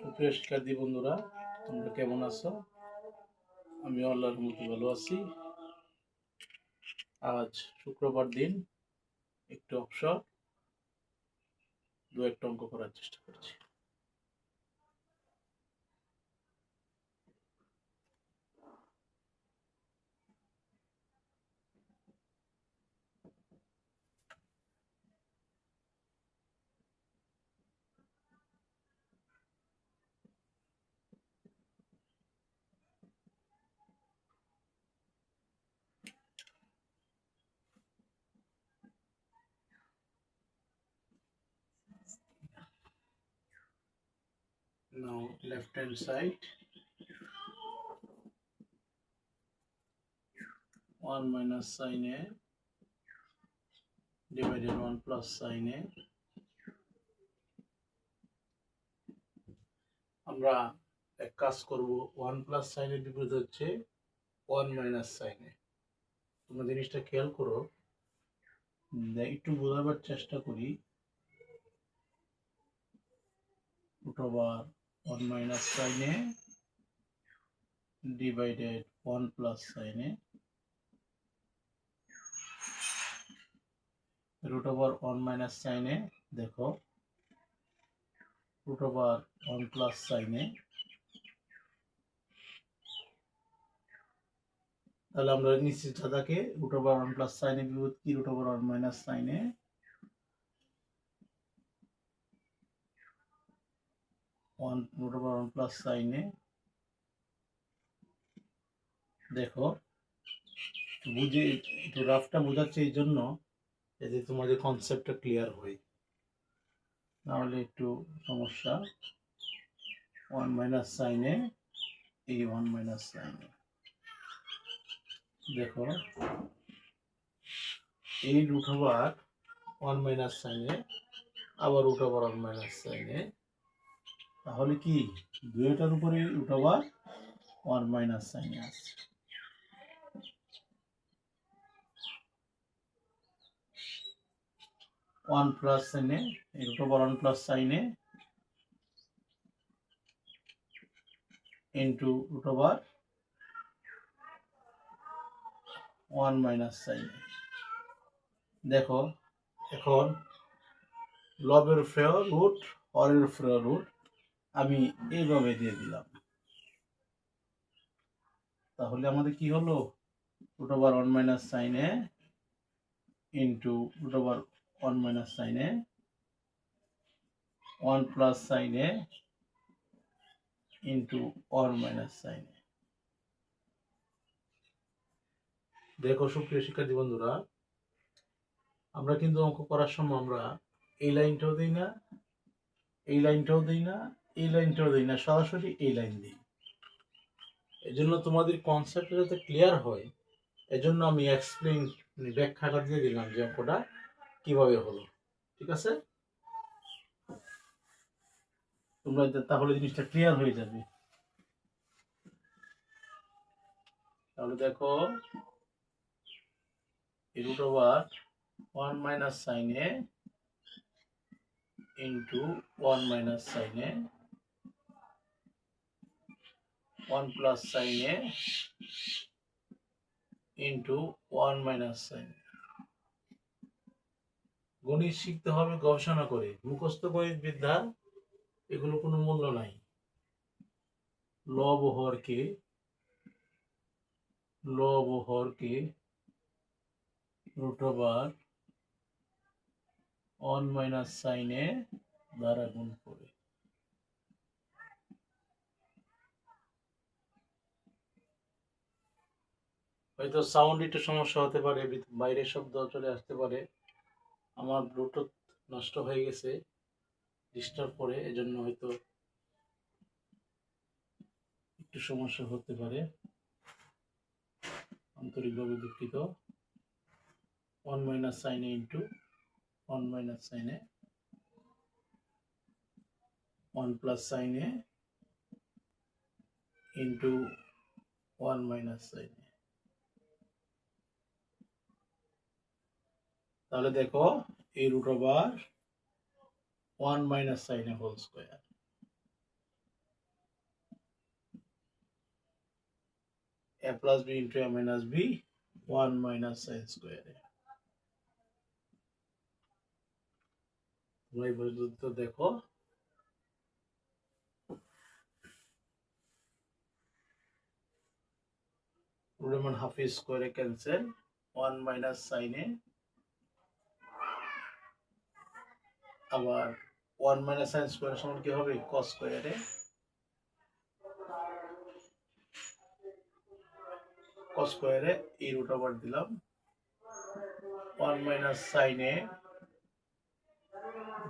সুপ্রিয় শিক্ষার্থী বন্ধুরা, তোমরা কেমন আছো? আমি আল্লাহর রহমতে ভালো আছি। আজ শুক্রবার দিন, একটু অবসর, দু একটা অঙ্ক করার চেষ্টা করছি। Now left hand side, 1 minus sin a divided 1 plus sin a. আমরা এক কাজ করব, 1 plus sin a বিপরীত হচ্ছে 1 minus sin a। তোমরা জিনিসটা খেয়াল করো, একটু বোঝাবার চেষ্টা করি। root over 1 minus sin a divided 1 plus sin a, root over 1 minus sin a, দেখো root over 1 plus sin a, তাহলে আমরা নিশ্চিত থাকে root over 1 plus sin a বিপরীত কি root over 1 minus sin a, 1 root over 1 plus sin a। দেখো বুঝে, একটু রাফটা বোঝাচ্ছে এই জন্য যাতে তোমাদের কনসেপ্টটা ক্লিয়ার হয়, নাহলে একটু সমস্যা। 1 minus sin a, এই 1 minus sin a, দেখো এই root over 1 minus sin a আবার root over 1 minus sin a, তাহলে কি দুইটার উপরে root over 1 minus sin a আছে। one plus sin a, root over 1 plus sin a into root over 1 minus sin a। দেখো এখন লবের উপরেও রুট, হরের উপরেও রুট, আমি এইভাবে দিয়ে দিলাম, তাহলে আমাদের কি হলো root over 1 minus sin a into root over 1 minus sin a, 1 plus sin a into 1 minus sin a। দেখো সুপ্রিয় শিক্ষার্থী বন্ধুরা, আমরা কিন্তু অঙ্ক করার সময় আমরা এই লাইনটাও দিই না, এই লাইনটাও দিই না, এই লাইনটাও দিই না, সরাসরি এই লাইন দিই। এজন্য তোমাদের কনসেপ্ট যাতে ক্লিয়ার হয়, এজন্য আমি এক্সপ্লেইন ব্যাখ্যাটা দিয়ে দিলাম যে অঙ্কটা কিভাবে হলো। ঠিক আছে, তোমরা তাহলে জিনিসটা ক্লিয়ার হয়ে যাবে। তাহলে দেখো root over 1 minus sin a into 1 minus sin a, 1 plus sin a into 1 minus sin a। গণিত শিখতে হবে গবেষণা করে, মুখস্থ গণিত বিদ্যা এগুলো কোনো মূল্য নাই। লব হরকে root over 1 minus sin a দ্বারা গুণ করে। হয়তো সাউন্ড একটু সমস্যা হতে পারে, বাইরের শব্দ চলে আসতে পারে, আমার ব্লুটুথ নষ্ট হয়ে গেছে, ডিস্টার্ব করে, এজন্য হয়তো একটু সমস্যা হতে পারে, আন্তরিকভাবে দুঃখিত। 1 minus sin a into 1 minus sin a, 1 plus sin a into 1 minus sin a। তাহলে দেখো এই root over 1 minus sin a whole square, a plus b into a minus b 1 minus sin square তোমরা এই পর্যন্ত দেখো root over half a square cancel 1 minus sin a আবার 1 minus sin square সমান কি হবে cos square এ cos square এ এই root over দিলাম 1 minus sin a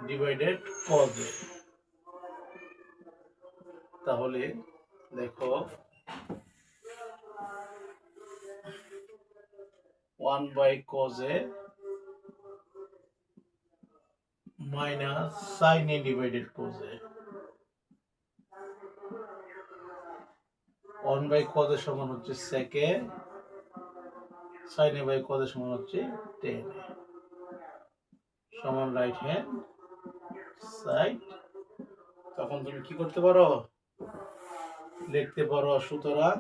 divided cos a তাহলে দেখো 1 by cos a minus sin a divided cos a 1 by cos a সমান হচ্ছে sec a sin a by cos a সমান হচ্ছে tan a সমান right hand side তখন তুমি কি করতে পারো লিখতে পারো সুতরাং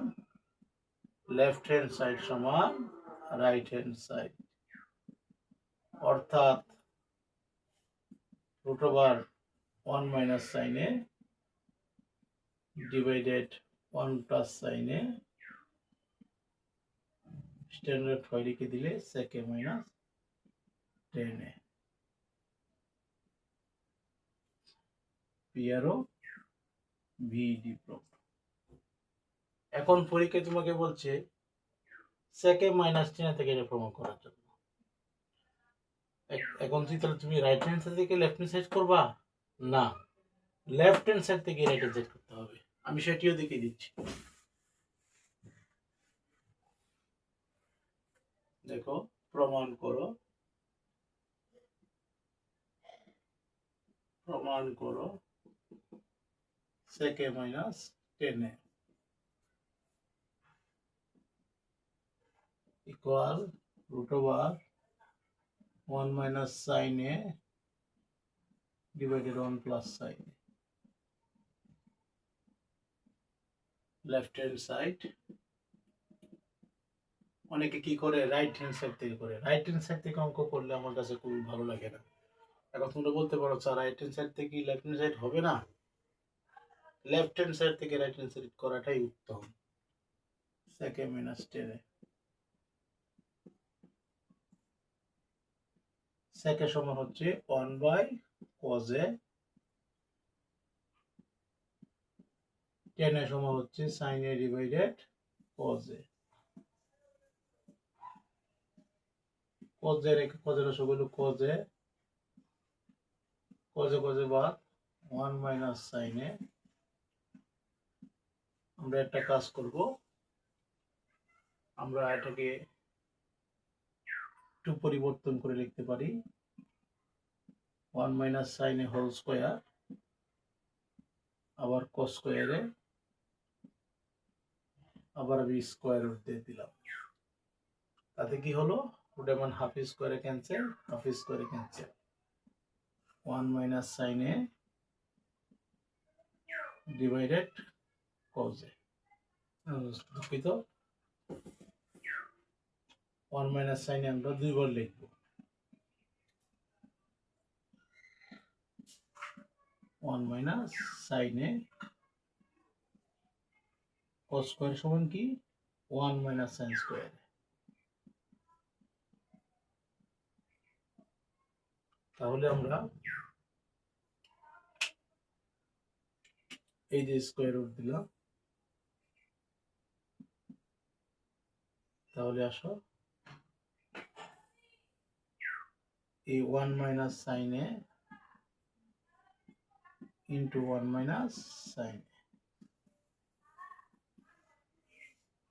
লেফট হ্যান্ড সাইড সমান রাইট হ্যান্ড সাইড অর্থাৎ root over 1 minus sin a divided 1 plus sin a standard হয় লিখে দিলে sec a minus tan a PRO VD proof এখন পরীক্ষায় তোমাকে বলছে sec a minus tan a থেকে এটা প্রমাণ করার জন্য এখন তাহলে তুমি রাইট হ্যান্ড সাইড থেকে লেফট হ্যান্ড সাইড করবা না লেফট হ্যান্ড সাইড থেকে রাইট হ্যান্ড সাইড করতে হবে আমি সেটিও দেখিয়ে দিচ্ছি দেখো প্রমাণ করো sec a minus tan a equal root over 1 minus sin a divided 1 plus sin a left hand side অনেকে কি করে রাইট হ্যান্ড সাইড থেকে করে রাইট হ্যান্ড সাইড থেকে অঙ্ক করলে আমার কাছে খুবই ভালো লাগে না এখন তোমরা বলতে পারো স্যার রাইট হ্যান্ড সাইড থেকে লেফট হ্যান্ড সাইড হবে না লেফট হ্যান্ড সাইড থেকে রাইট হ্যান্ড সাইড করাটাই উত্তম sec a minus tan a sec a সমান হচ্ছে 1 by cos a tan a সমান হচ্ছে sin a divided cos a cos a রেখে cos এর সবগুলো cos a বাদ 1 minus sin a আমরা একটা কাজ করব আমরা এটাকে একটু পরিবর্তন করে লিখতে পারি 1 minus sin a whole square আবার cos square এ আবার আমি স্কয়ার রুট দিয়ে দিলাম তাতে কি হলো root over half square cancel half square cancel 1 minus sin a divided cos a দুঃখিত 1 minus sin a আমরা দুইবার লিখব 1 minus sin a cos square সমান কি 1 minus sin square তাহলে আমরা এই যে স্কয়ার রুট দিলাম তাহলে আসো এই 1 minus sin a into 1 minus sin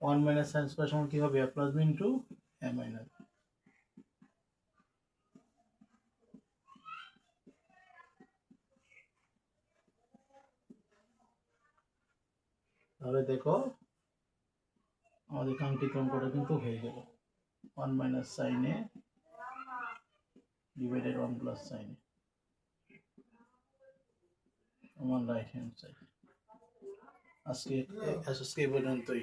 a 1 minus sin square সমান কি হবে a plus b into a minus b তাহলে দেখো আমাদের কাঙ্ক্ষিত অঙ্কটা কিন্তু হয়ে গেল 1 minus sin a divided 1 plus sin a on right hand side আজকে এই পর্যন্তই।